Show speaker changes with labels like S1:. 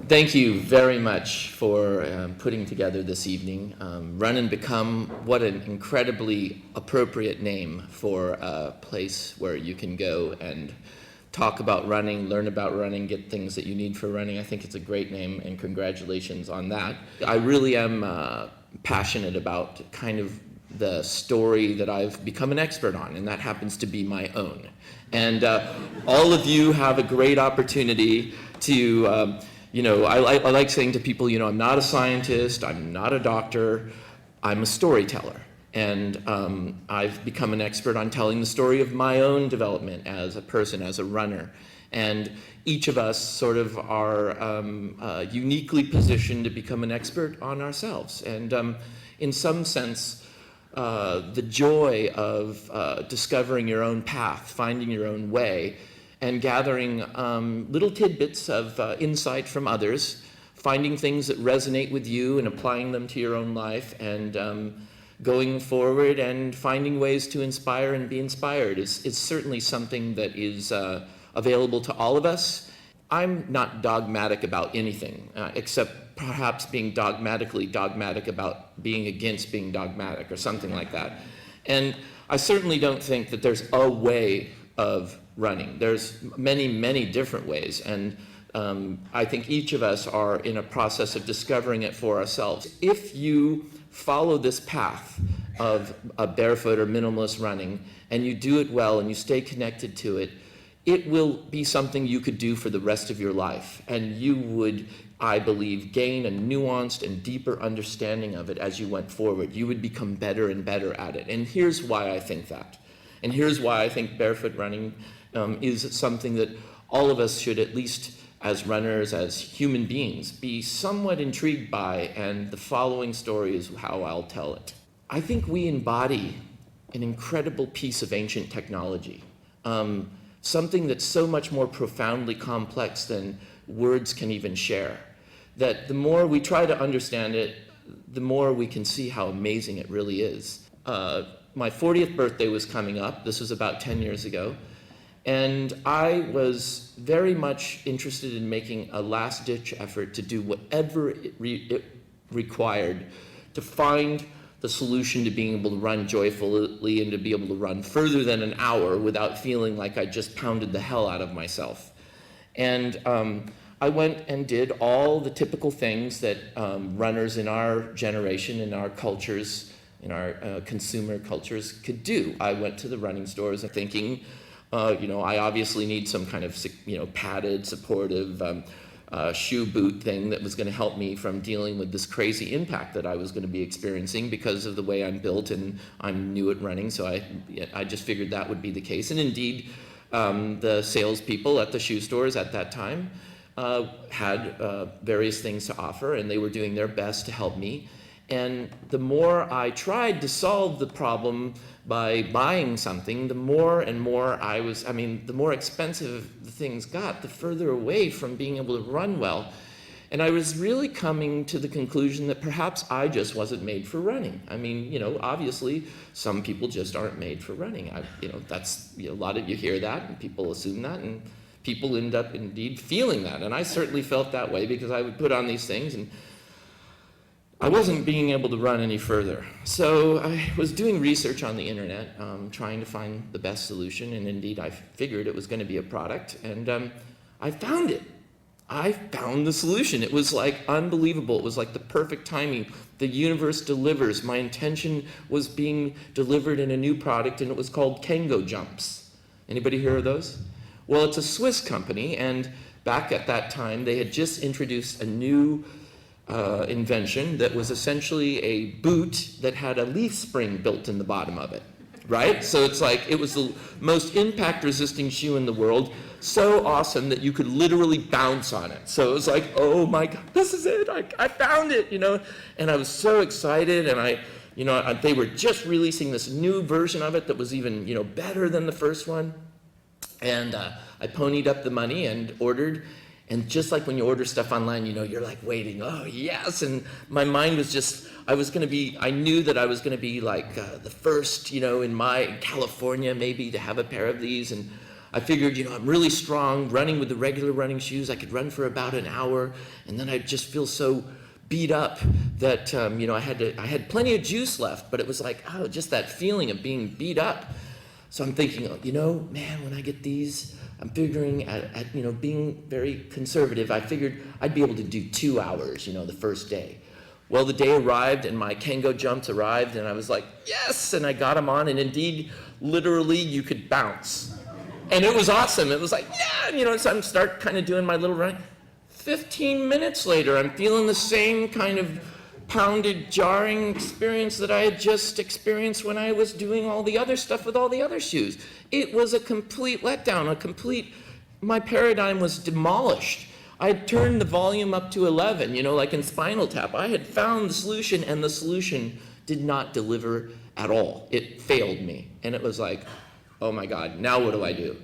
S1: Thank you very much for putting together this evening. Run and Become, what an incredibly appropriate name for a place where you can go and talk about running, learn about running, get things that you need for running. I think it's a great name, and congratulations on that. I really am passionate about kind of the story that I've become an expert on, and that happens to be my own. And all of you have a great opportunity to, I like saying to people, I'm not a scientist, I'm not a doctor, I'm a storyteller. And I've become an expert on telling the story of my own development as a person, as a runner. And each of us sort of are uniquely positioned to become an expert on ourselves. And in some sense, the joy of discovering your own path, finding your own way, and gathering little tidbits of insight from others, finding things that resonate with you and applying them to your own life, and going forward and finding ways to inspire and be inspired is certainly something that is available to all of us. I'm not dogmatic about anything, except perhaps being dogmatic about being against being dogmatic or something like that. And I certainly don't think that there's a way of running. There's many, many different ways, and I think each of us are in a process of discovering it for ourselves. If you follow this path of a barefoot or minimalist running, and you do it well and you stay connected to it, it will be something you could do for the rest of your life, and you would, I believe, gain a nuanced and deeper understanding of it as you went forward. You would become better and better at it. And here's why I think that. And here's why I think barefoot running is something that all of us should, at least as runners, as human beings, be somewhat intrigued by, and the following story is how I'll tell it. I think we embody an incredible piece of ancient technology, something that's so much more profoundly complex than words can even share, that the more we try to understand it, the more we can see how amazing it really is. My 40th birthday was coming up. This was about 10 years ago. And I was very much interested in making a last-ditch effort to do whatever it required to find the solution to being able to run joyfully and to be able to run further than an hour without feeling like I just pounded the hell out of myself. And I went and did all the typical things that runners in our generation, in our cultures, in our consumer cultures could do. I went to the running stores thinking, I obviously need some kind of, padded, supportive shoe boot thing that was going to help me from dealing with this crazy impact that I was going to be experiencing because of the way I'm built and I'm new at running. So I just figured that would be the case. And indeed, the salespeople at the shoe stores at that time had various things to offer, and they were doing their best to help me. And the more I tried to solve the problem by buying something, the more and more the more expensive the things got, the further away from being able to run well. And I was really coming to the conclusion that perhaps I just wasn't made for running. Obviously, some people just aren't made for running. That's, a lot of you hear that, and people assume that, and people end up indeed feeling that. And I certainly felt that way because I would put on these things and I wasn't being able to run any further. So I was doing research on the internet, trying to find the best solution, and indeed I figured it was going to be a product, and I found it. I found the solution. It was like unbelievable. It was like the perfect timing. The universe delivers. My intention was being delivered in a new product, and it was called Kango Jumps. Anybody hear of those? Well, it's a Swiss company, and back at that time, they had just introduced a new invention that was essentially a boot that had a leaf spring built in the bottom of it, right? So it's like, it was the most impact-resisting shoe in the world, so awesome that you could literally bounce on it. So it was like, oh my God, this is it, I found it, And I was so excited, and they were just releasing this new version of it that was even, better than the first one. And I ponied up the money and ordered. And just like when you order stuff online, you're like waiting, oh yes, and my mind was just, I knew that I was going to be like the first, in California maybe to have a pair of these, and I figured, I'm really strong, running with the regular running shoes. I could run for about an hour, and then I'd just feel so beat up that, I had plenty of juice left, but it was like, just that feeling of being beat up. So I'm thinking, man, when I get these, I'm figuring at being very conservative, I figured I'd be able to do 2 hours, the first day. Well, the day arrived and my Kango jumps arrived and I was like, yes, and I got them on, and indeed, literally you could bounce. And it was awesome. It was like, yeah, so I start kind of doing my little run. 15 minutes later, I'm feeling the same kind of pounded, jarring experience that I had just experienced when I was doing all the other stuff with all the other shoes. It was a complete letdown, my paradigm was demolished. I had turned the volume up to 11, like in Spinal Tap. I had found the solution, and the solution did not deliver at all. It failed me. And it was like, oh my God, now what do I do?